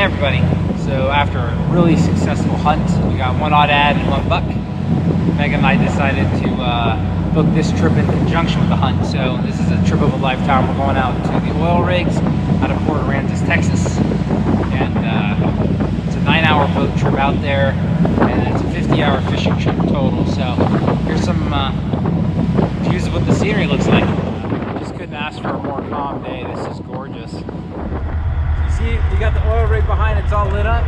everybody. So after a really successful hunt, we got one odd ad and one buck. Megan and I decided to book this trip in conjunction with the hunt. So this is a trip of a lifetime. We're going out to the oil rigs out of Port Aransas, Texas. And it's a 9-hour boat trip out there, and it's a 50-hour fishing trip total. So here's some views of what the scenery looks like. Just couldn't ask for a more calm day. This is gorgeous. You see, you got the oil rig behind, it's all lit up.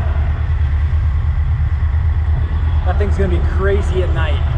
That thing's gonna be crazy at night.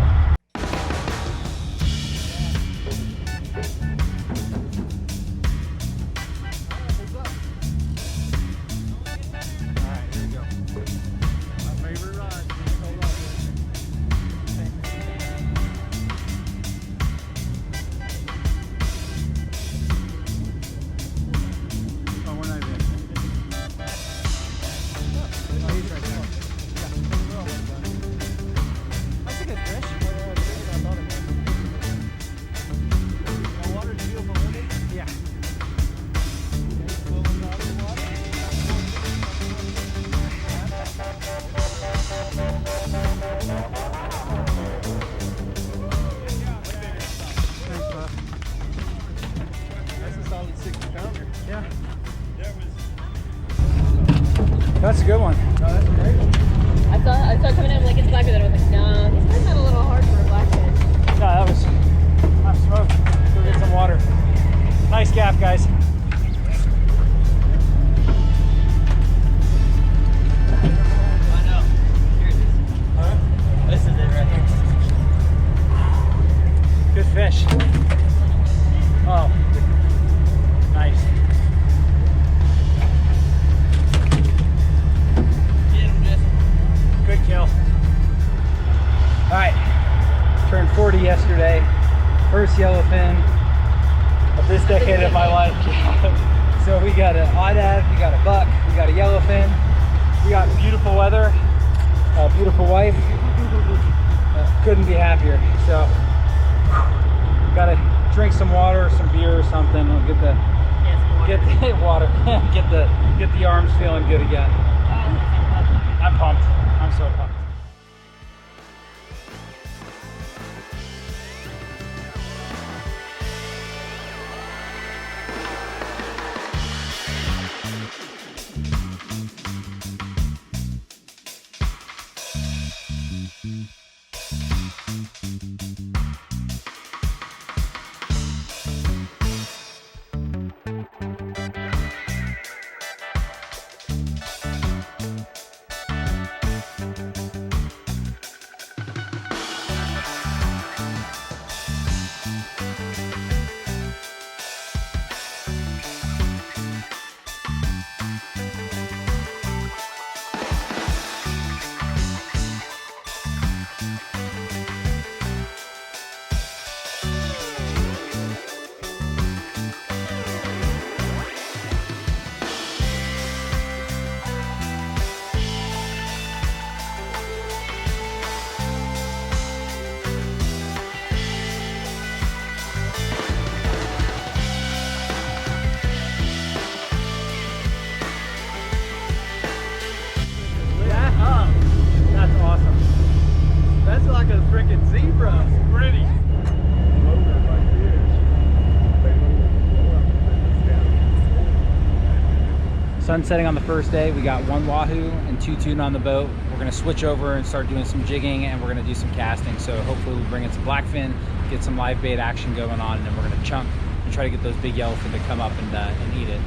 That's a good one. Oh, that's great. I saw coming in like it's blacker than I was like, no, these guys sound a little hard for a blackfish. No, that was I'm smoked. Go get some water. Nice gaff, guys. I know. Here it is. Huh? This is it right here. Good fish. Oh, nice. Good kill. All right, turned 40 yesterday. First yellowfin of this decade of my life. So we got an oddad, we got a buck, we got a yellowfin, we got beautiful weather, a beautiful wife. Couldn't be happier. So gotta drink some water or some beer or something. We'll get the water. get the arms feeling good again. I'm pumped. I'm so pumped. Sun setting on the first day. We got one wahoo and 2 tuna on the boat. We're gonna switch over and start doing some jigging, and we're gonna do some casting. So hopefully we'll bring in some blackfin, get some live bait action going on, and then we're gonna chunk and try to get those big yellowfin to come up and eat it.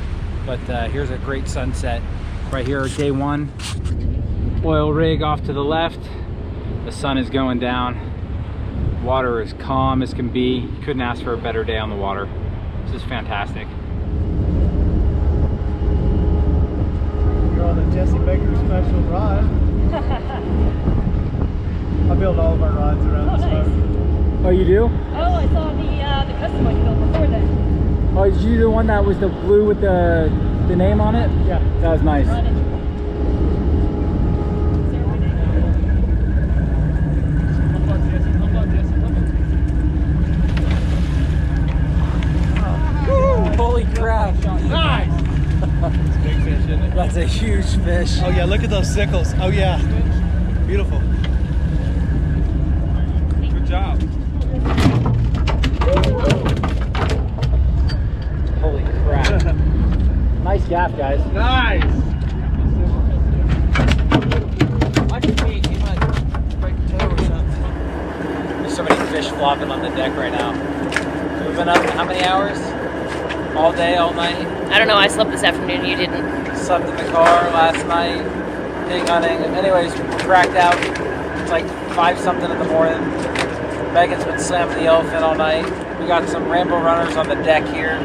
But here's a great sunset right here, day one. Oil rig off to the left. The sun is going down. Water is calm as can be. Couldn't ask for a better day on the water. This is fantastic. You're on the Jesse Baker special rod. I build all of our rods around this boat. Oh, you do? Oh, I saw the custom one you built before then. Oh, did you do the one that was the blue with the name on it? Yeah. That was nice. Holy crap. Nice! Big fish, isn't it? That's a huge fish. Oh yeah, look at those sickles. Oh yeah, beautiful. Good job. Holy crap. Nice gaff, guys. Nice. I can see he might break the toe or something. There's so many fish flopping on the deck right now. So we've been up how many hours? All day, all night? I don't know. I slept this afternoon. You didn't. Slept in the car last night, pig hunting. Anyways, we're cracked out. It's like 5 something in the morning. Megan's been slamming the yellowfin all night. We got some rainbow runners on the deck here.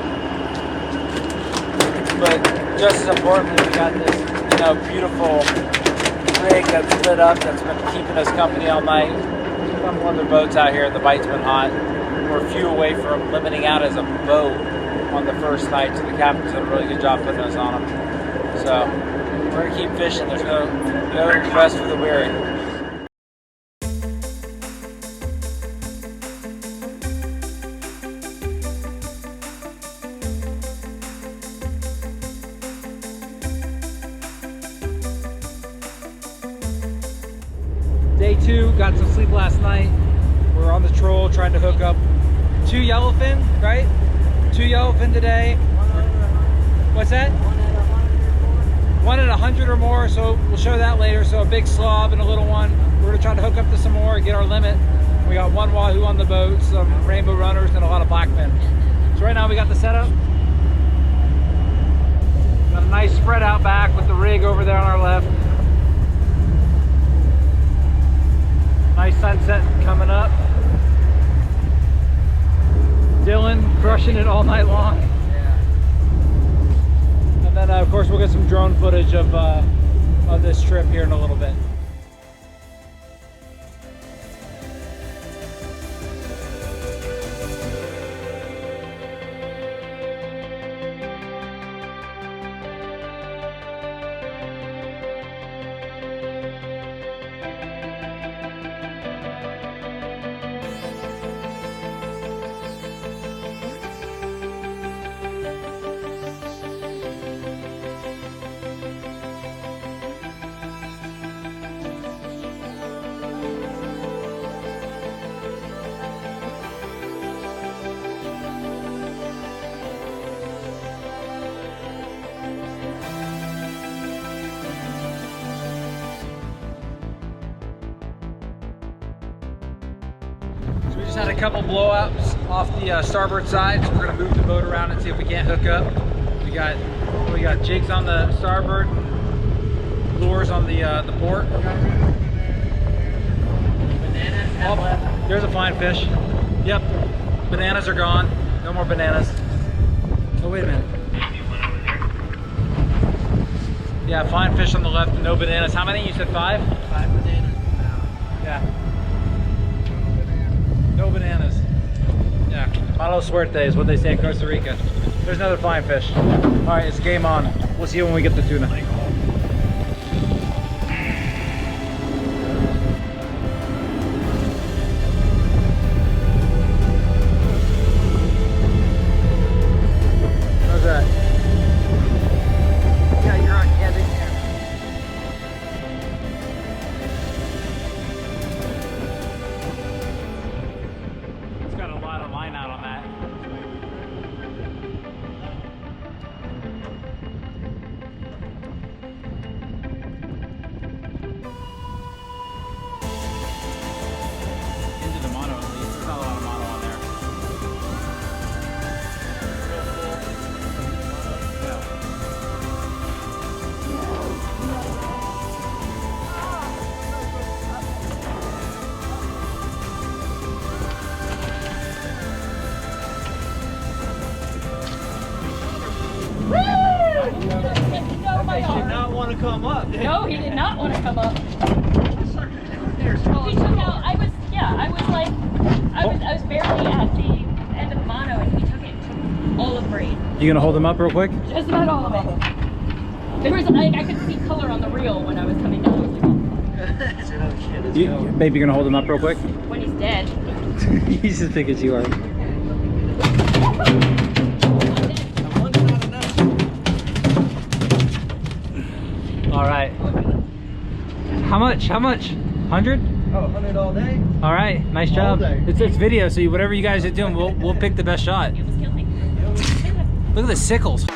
But just as importantly, we got this, beautiful rig that's lit up that's been keeping us company all night. Some other boats out here, the bite's been hot. We're a few away from limiting out as a boat on the first night, so the captain's done a really good job putting us on them. So we're gonna keep fishing. There's no rest for the weary. Day 2, got some sleep last night. We're on the troll trying to hook up 2 yellowfin, right? 2 yellowfin today. What's that? 1 at 100 or more, so we'll show that later. So a big slob and a little one. We're gonna try to hook up to some more and get our limit. We got 1 wahoo on the boat, some rainbow runners, and a lot of blackfin. So right now we got the setup. Got a nice spread out back with the rig over there on our left. Nice sunset coming up. Dylan crushing it all night long. Yeah. And then of course we'll get some drone footage of this trip here in a little bit. We just had a couple blowouts off the starboard side, so we're gonna move the boat around and see if we can't hook up. We got jigs on the starboard, lures on the port. Bananas Oh, there's a fine fish. Yep, bananas are gone. No more bananas. Oh wait a minute. Yeah, fine fish on the left, no bananas. How many? You said 5? 5 bananas. Yeah. No bananas. Yeah. Malo suerte is what they say in Costa Rica. There's another fine fish. All right, it's game on. We'll see you when we get the tuna. How's that? Yeah, you're on. Yeah, they can. It's got a lot of line out on that. Into the mono at least. There's not a lot of mono on there. Yeah. They did not want to come up. No, he did not want to come up. He took out. I was barely at the end of the mono, and he took it all of braid. You gonna hold them up real quick? Just about all of it. There was like I could see color on the reel when I was coming down. I was like, oh, Babe, you gonna hold them up real quick? when he's dead. He's as big as you are. I'm dead. All right. How much? How much? 100? Oh, 100 all day? All right. Nice job. day. It's video, so whatever you guys are doing, we'll pick the best shot. You almost killed me. Look at the sickles.